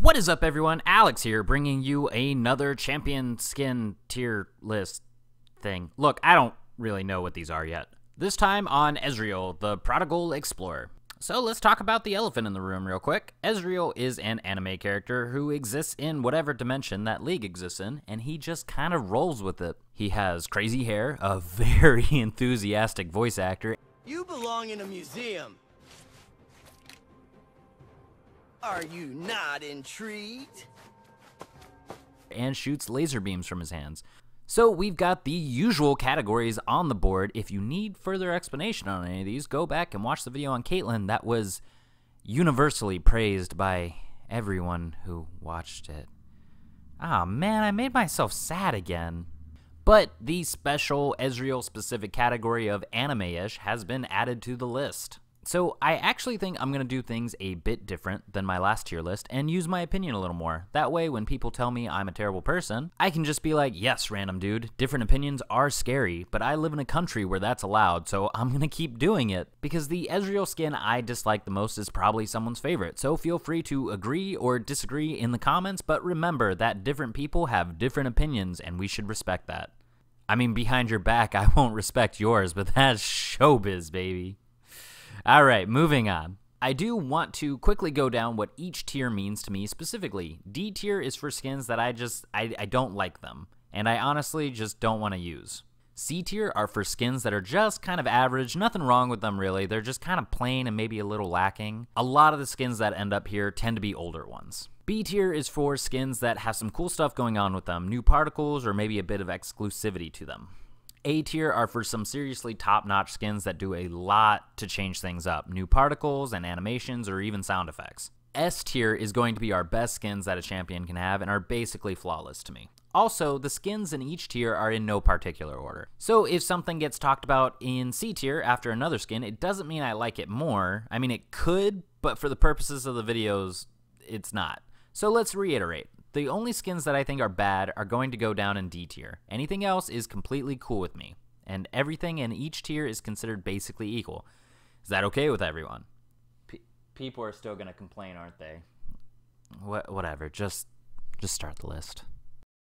What is up, everyone? Alex here, bringing you another champion skin tier list thing. Look, I don't really know what these are yet. This time on Ezreal, the Prodigal Explorer. So let's talk about the elephant in the room real quick. Ezreal is an anime character who exists in whatever dimension that League exists in, and he just kind of rolls with it. He has crazy hair, a very enthusiastic voice actor. You belong in a museum. Are you not intrigued? And shoots laser beams from his hands. So we've got the usual categories on the board. If you need further explanation on any of these, go back and watch the video on Caitlyn that was universally praised by everyone who watched it. Ah, man, I made myself sad again. But the special Ezreal specific category of anime-ish has been added to the list. So I actually think I'm going to do things a bit different than my last tier list and use my opinion a little more. That way, when people tell me I'm a terrible person, I can just be like, yes, random dude, different opinions are scary, but I live in a country where that's allowed, so I'm going to keep doing it. Because the Ezreal skin I dislike the most is probably someone's favorite, so feel free to agree or disagree in the comments, but remember that different people have different opinions and we should respect that. I mean, behind your back, I won't respect yours, but that's showbiz, baby. Alright, moving on. I do want to quickly go down what each tier means to me specifically. D tier is for skins that I don't like them, and I honestly just don't want to use. C tier are for skins that are just kind of average, nothing wrong with them really, they're just kind of plain and maybe a little lacking. A lot of the skins that end up here tend to be older ones. B tier is for skins that have some cool stuff going on with them, new particles or maybe a bit of exclusivity to them. A tier are for some seriously top-notch skins that do a lot to change things up, new particles and animations or even sound effects. S tier is going to be our best skins that a champion can have and are basically flawless to me. Also, the skins in each tier are in no particular order. So if something gets talked about in C tier after another skin, it doesn't mean I like it more. I mean, it could, but for the purposes of the videos, it's not. So let's reiterate. The only skins that I think are bad are going to go down in D tier. Anything else is completely cool with me. And everything in each tier is considered basically equal. Is that okay with everyone? People are still going to complain, aren't they? Whatever, just start the list.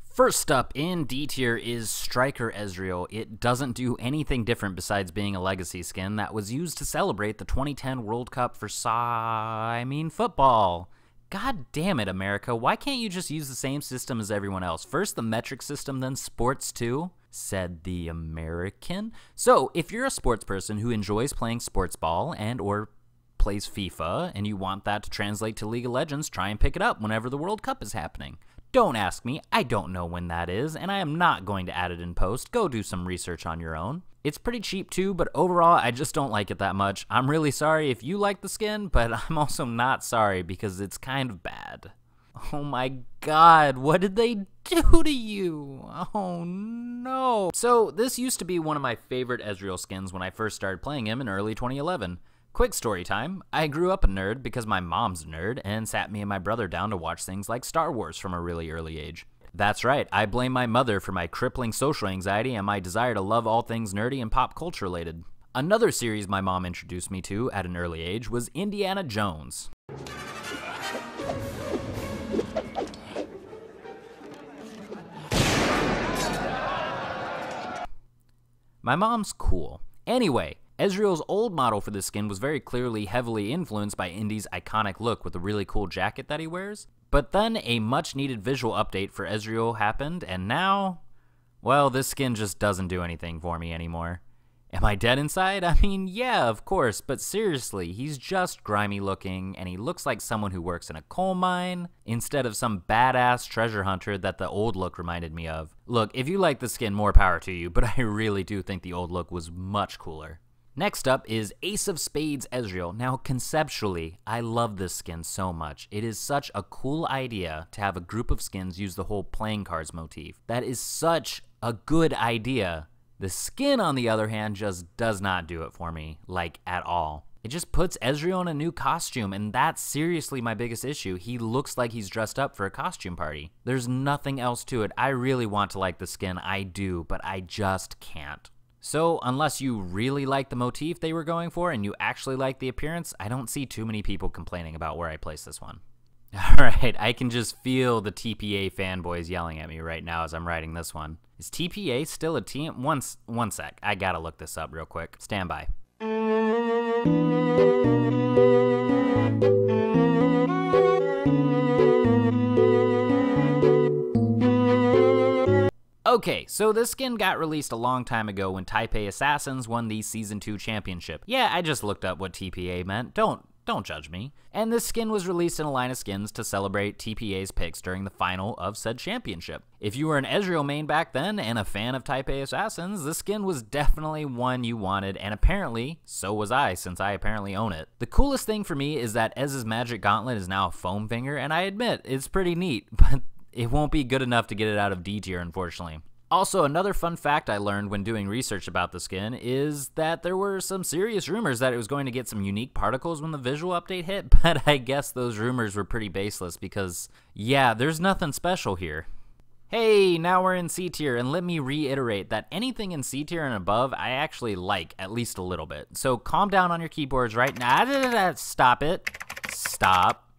First up in D tier is Striker Ezreal. It doesn't do anything different besides being a legacy skin that was used to celebrate the 2010 World Cup for football. God damn it, America. Why can't you just use the same system as everyone else? First the metric system, then sports too, said the American. So, if you're a sports person who enjoys playing sports ball and or plays FIFA, and you want that to translate to League of Legends, try and pick it up whenever the World Cup is happening. Don't ask me, I don't know when that is, and I am not going to add it in post. Go do some research on your own. It's pretty cheap too, but overall, I just don't like it that much. I'm really sorry if you like the skin, but I'm also not sorry because it's kind of bad. Oh my god, what did they do to you? Oh no. So, this used to be one of my favorite Ezreal skins when I first started playing him in early 2011. Quick story time, I grew up a nerd because my mom's a nerd and sat me and my brother down to watch things like Star Wars from a really early age. That's right, I blame my mother for my crippling social anxiety and my desire to love all things nerdy and pop culture related. Another series my mom introduced me to at an early age was Indiana Jones. My mom's cool. Anyway, Ezreal's old model for this skin was very clearly heavily influenced by Indy's iconic look with a really cool jacket that he wears. But then a much needed visual update for Ezreal happened, and now, well, this skin just doesn't do anything for me anymore. Am I dead inside? I mean, yeah, of course, but seriously, he's just grimy looking, and he looks like someone who works in a coal mine, instead of some badass treasure hunter that the old look reminded me of. Look, if you like the skin, more power to you, but I really do think the old look was much cooler. Next up is Ace of Spades Ezreal. Now, conceptually, I love this skin so much. It is such a cool idea to have a group of skins use the whole playing cards motif. That is such a good idea. The skin, on the other hand, just does not do it for me, like, at all. It just puts Ezreal in a new costume, and that's seriously my biggest issue. He looks like he's dressed up for a costume party. There's nothing else to it. I really want to like the skin, I do, but I just can't. So, unless you really like the motif they were going for and you actually like the appearance, I don't see too many people complaining about where I place this one. Alright, I can just feel the TPA fanboys yelling at me right now as I'm writing this one. Is TPA still a team? One sec, I gotta look this up real quick. Stand by. Okay, so this skin got released a long time ago when Taipei Assassins won the Season 2 championship. Yeah, I just looked up what TPA meant. Don't judge me. And this skin was released in a line of skins to celebrate TPA's picks during the final of said championship. If you were an Ezreal main back then and a fan of Taipei Assassins, this skin was definitely one you wanted, and apparently, so was I, since I apparently own it. The coolest thing for me is that Ez's magic gauntlet is now a foam finger, and I admit, it's pretty neat, but it won't be good enough to get it out of D tier, unfortunately. Also, another fun fact I learned when doing research about the skin is that there were some serious rumors that it was going to get some unique particles when the visual update hit, but I guess those rumors were pretty baseless because, yeah, there's nothing special here. Hey, now we're in C tier, and let me reiterate that anything in C tier and above I actually like at least a little bit. So calm down on your keyboards right now. Stop it. Stop.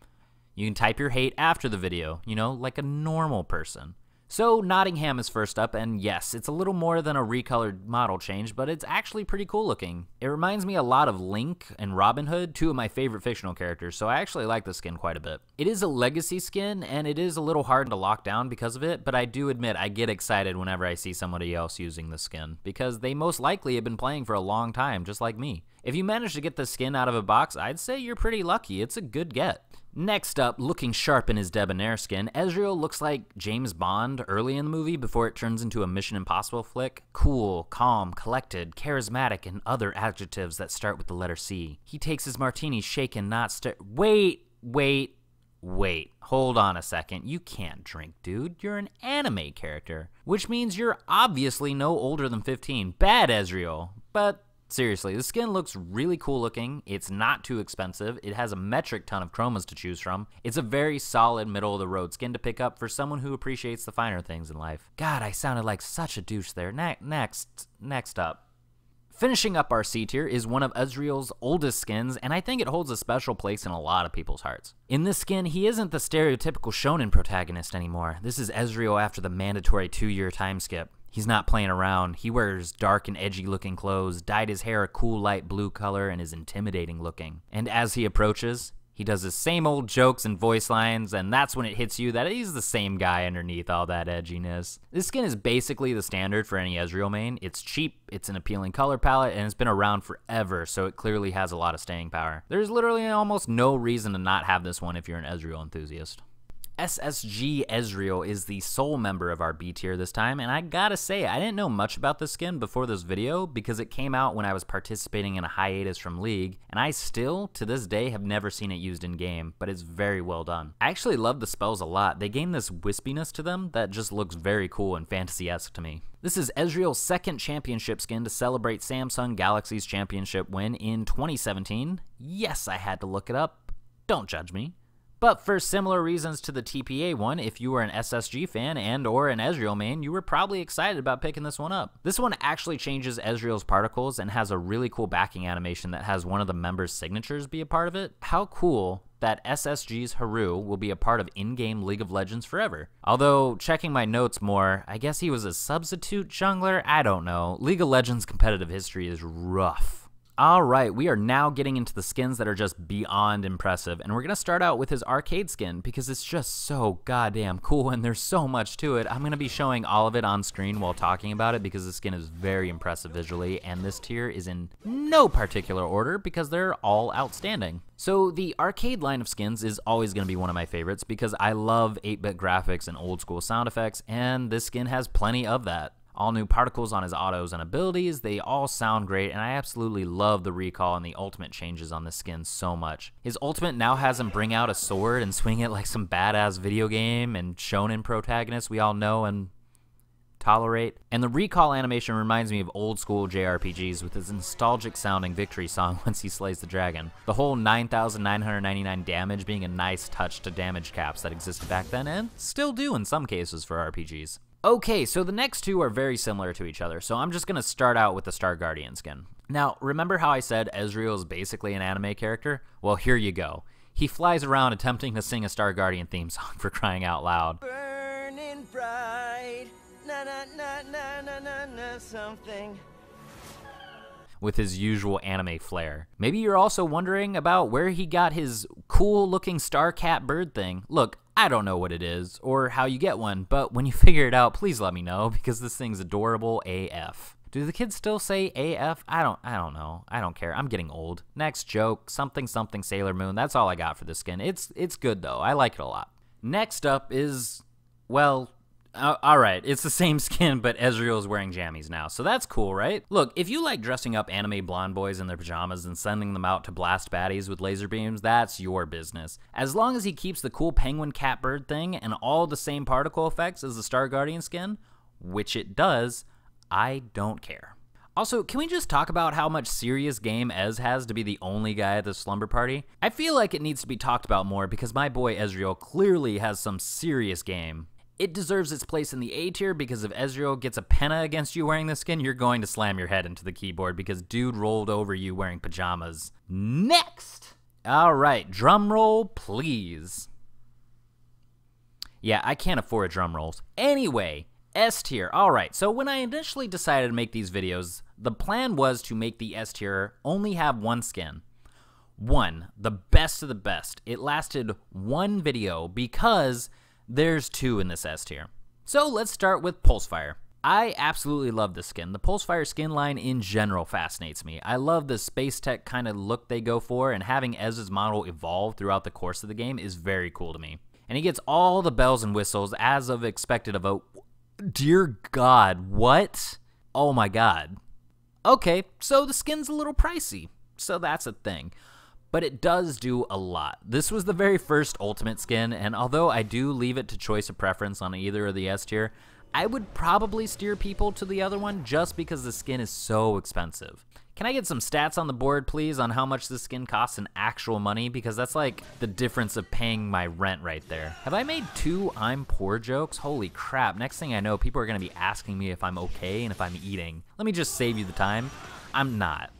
You can type your hate after the video, you know, like a normal person. So Nottingham is first up, and yes, it's a little more than a recolored model change, but it's actually pretty cool looking. It reminds me a lot of Link and Robin Hood, two of my favorite fictional characters, so I actually like the skin quite a bit. It is a legacy skin, and it is a little hard to lock down because of it, but I do admit I get excited whenever I see somebody else using the skin, because they most likely have been playing for a long time, just like me. If you manage to get the skin out of a box, I'd say you're pretty lucky. It's a good get. Next up, looking sharp in his Debonair skin, Ezreal looks like James Bond early in the movie before it turns into a Mission Impossible flick. Cool, calm, collected, charismatic, and other adjectives that start with the letter C. He takes his martini shaken, not Wait. Hold on a second. You can't drink, dude. You're an anime character, which means you're obviously no older than 15. Bad, Ezreal. But seriously, the skin looks really cool looking. It's not too expensive. It has a metric ton of chromas to choose from. It's a very solid middle of the road skin to pick up for someone who appreciates the finer things in life. God, I sounded like such a douche there. Next up. Finishing up our C tier is one of Ezreal's oldest skins, and I think it holds a special place in a lot of people's hearts. In this skin, he isn't the stereotypical shonen protagonist anymore. This is Ezreal after the mandatory 2-year time skip. He's not playing around. He wears dark and edgy looking clothes, dyed his hair a cool light blue color, and is intimidating looking. And as he approaches, he does his same old jokes and voice lines, and that's when it hits you that he's the same guy underneath all that edginess. This skin is basically the standard for any Ezreal main. It's cheap, it's an appealing color palette, and it's been around forever, so it clearly has a lot of staying power. There's literally almost no reason to not have this one if you're an Ezreal enthusiast. SSG Ezreal is the sole member of our B tier this time, and I gotta say, I didn't know much about this skin before this video because it came out when I was participating in a hiatus from League, and I still, to this day, have never seen it used in-game, but it's very well done. I actually love the spells a lot. They gain this wispiness to them that just looks very cool and fantasy-esque to me. This is Ezreal's second championship skin to celebrate Samsung Galaxy's championship win in 2017. Yes, I had to look it up. Don't judge me. But for similar reasons to the TPA one, if you were an SSG fan and or an Ezreal main, you were probably excited about picking this one up. This one actually changes Ezreal's particles and has a really cool backing animation that has one of the members' signatures be a part of it. How cool that SSG's Haru will be a part of in-game League of Legends forever. Although, checking my notes more, I guess he was a substitute jungler? I don't know. League of Legends competitive history is rough. Alright, we are now getting into the skins that are just beyond impressive, and we're going to start out with his arcade skin because it's just so goddamn cool and there's so much to it. I'm going to be showing all of it on screen while talking about it because the skin is very impressive visually, and this tier is in no particular order because they're all outstanding. So the arcade line of skins is always going to be one of my favorites because I love 8-bit graphics and old school sound effects, and this skin has plenty of that. All new particles on his autos and abilities, they all sound great, and I absolutely love the recall and the ultimate changes on this skin so much. His ultimate now has him bring out a sword and swing it like some badass video game and shonen protagonist we all know and tolerate. And the recall animation reminds me of old school JRPGs with his nostalgic sounding victory song once he slays the dragon. The whole 9,999 damage being a nice touch to damage caps that existed back then and still do in some cases for RPGs. Okay, so the next two are very similar to each other, so I'm just going to start out with the Star Guardian skin. Now, remember how I said Ezreal is basically an anime character? Well, here you go. He flies around attempting to sing a Star Guardian theme song, for crying out loud. Burning bright, na na na na na na na something. With his usual anime flair. Maybe you're also wondering about where he got his cool-looking star cat bird thing. Look, I don't know what it is or how you get one, but when you figure it out, please let me know, because this thing's adorable AF. Do the kids still say AF? I don't know. I don't care. I'm getting old. Next joke, something something Sailor Moon. That's all I got for this skin. It's good though. I like it a lot. Next up is, well, alright, it's the same skin, but Ezreal is wearing jammies now, so that's cool, right? Look, if you like dressing up anime blonde boys in their pajamas and sending them out to blast baddies with laser beams, that's your business. As long as he keeps the cool penguin cat bird thing and all the same particle effects as the Star Guardian skin, which it does, I don't care. Also, can we just talk about how much serious game Ez has to be the only guy at the slumber party? I feel like it needs to be talked about more because my boy Ezreal clearly has some serious game. It deserves its place in the A tier because if Ezreal gets a penna against you wearing this skin, you're going to slam your head into the keyboard because dude rolled over you wearing pajamas. Next! Alright, drum roll, please. Yeah, I can't afford drum rolls. Anyway, S tier. Alright, so when I initially decided to make these videos, the plan was to make the S tier only have one skin. One, the best of the best. It lasted one video because there's two in this S tier. So let's start with Pulsefire. I absolutely love this skin. The Pulsefire skin line in general fascinates me. I love the space tech kind of look they go for, and having Ez's model evolve throughout the course of the game is very cool to me. And he gets all the bells and whistles as of expected of a... Dear God, what? Oh my God. Okay, so the skin's a little pricey, so that's a thing. But it does do a lot. This was the very first Ultimate skin, and although I do leave it to choice of preference on either of the S tier, I would probably steer people to the other one just because the skin is so expensive. Can I get some stats on the board, please, on how much this skin costs in actual money? Because that's like the difference of paying my rent right there. Have I made 2 I'm poor jokes? Holy crap, next thing I know, people are gonna be asking me if I'm okay and if I'm eating. Let me just save you the time. I'm not.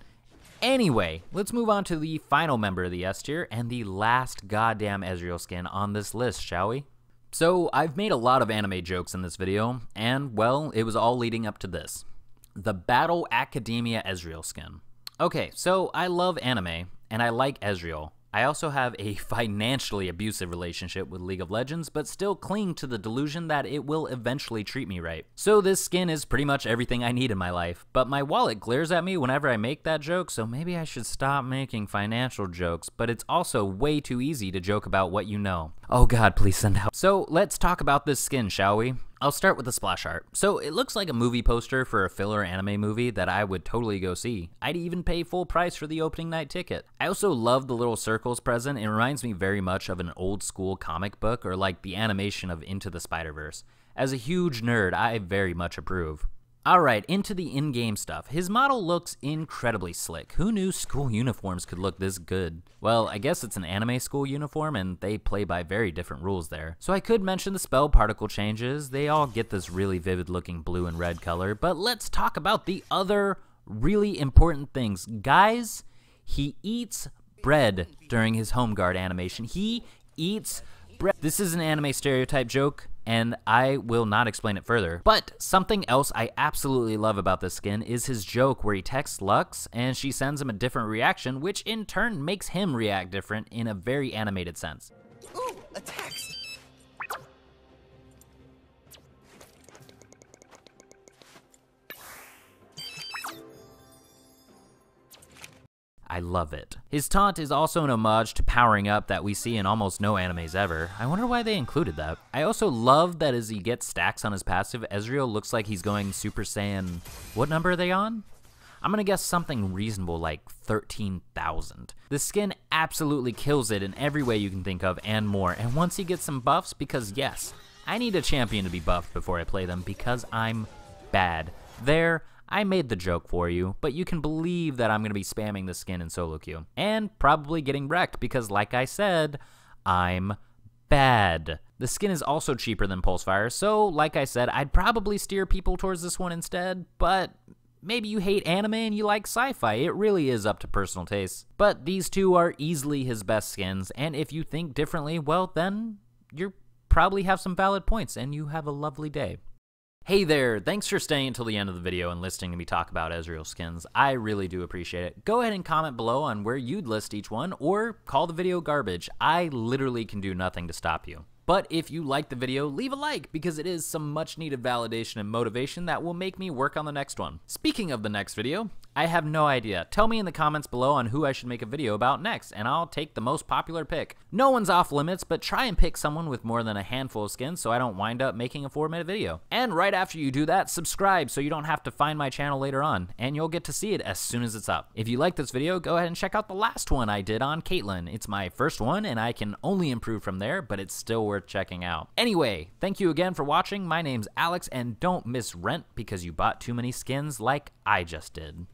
Anyway, let's move on to the final member of the S tier and the last goddamn Ezreal skin on this list, shall we? So, I've made a lot of anime jokes in this video, and, well, it was all leading up to this. The Battle Academia Ezreal skin. Okay, so I love anime, and I like Ezreal. I also have a financially abusive relationship with League of Legends, but still cling to the delusion that it will eventually treat me right. So this skin is pretty much everything I need in my life, but my wallet glares at me whenever I make that joke, so maybe I should stop making financial jokes, but it's also way too easy to joke about what you know. Oh God, please send help. So let's talk about this skin, shall we? I'll start with the splash art. So it looks like a movie poster for a filler anime movie that I would totally go see. I'd even pay full price for the opening night ticket. I also love the little circles present. It reminds me very much of an old school comic book or like the animation of Into the Spider-Verse. As a huge nerd, I very much approve. Alright, into the in-game stuff. His model looks incredibly slick. Who knew school uniforms could look this good? Well, I guess it's an anime school uniform and they play by very different rules there. So I could mention the spell particle changes. They all get this really vivid looking blue and red color, but let's talk about the other really important things. Guys, he eats bread during his home guard animation. He eats bread. This is an anime stereotype joke, and I will not explain it further. But something else I absolutely love about this skin is his joke where he texts Lux and she sends him a different reaction, which in turn makes him react different in a very animated sense. Ooh, a text. I love it. His taunt is also an homage to powering up that we see in almost no animes ever. I wonder why they included that. I also love that as he gets stacks on his passive, Ezreal looks like he's going Super Saiyan... What number are they on? I'm gonna guess something reasonable like 13,000. The skin absolutely kills it in every way you can think of and more. And once he gets some buffs, because yes, I need a champion to be buffed before I play them because I'm bad. I made the joke for you, but you can believe that I'm going to be spamming the skin in solo queue. And probably getting wrecked because, like I said, I'm bad. The skin is also cheaper than Pulsefire, so like I said, I'd probably steer people towards this one instead, but maybe you hate anime and you like sci-fi. It really is up to personal taste. But these two are easily his best skins, and if you think differently, well, then you probably have some valid points, and you have a lovely day. Hey there, thanks for staying until the end of the video and listening to me talk about Ezreal skins. I really do appreciate it. Go ahead and comment below on where you'd list each one, or call the video garbage. I literally can do nothing to stop you. But if you liked the video, leave a like, because it is some much needed validation and motivation that will make me work on the next one. Speaking of the next video, I have no idea. Tell me in the comments below on who I should make a video about next, and I'll take the most popular pick. No one's off limits, but try and pick someone with more than a handful of skins so I don't wind up making a 4-minute video. And right after you do that, subscribe so you don't have to find my channel later on, and you'll get to see it as soon as it's up. If you like this video, go ahead and check out the last one I did on Caitlyn. It's my first one, and I can only improve from there, but it's still worth checking out. Anyway, thank you again for watching. My name's Alex, and don't miss rent because you bought too many skins like I just did.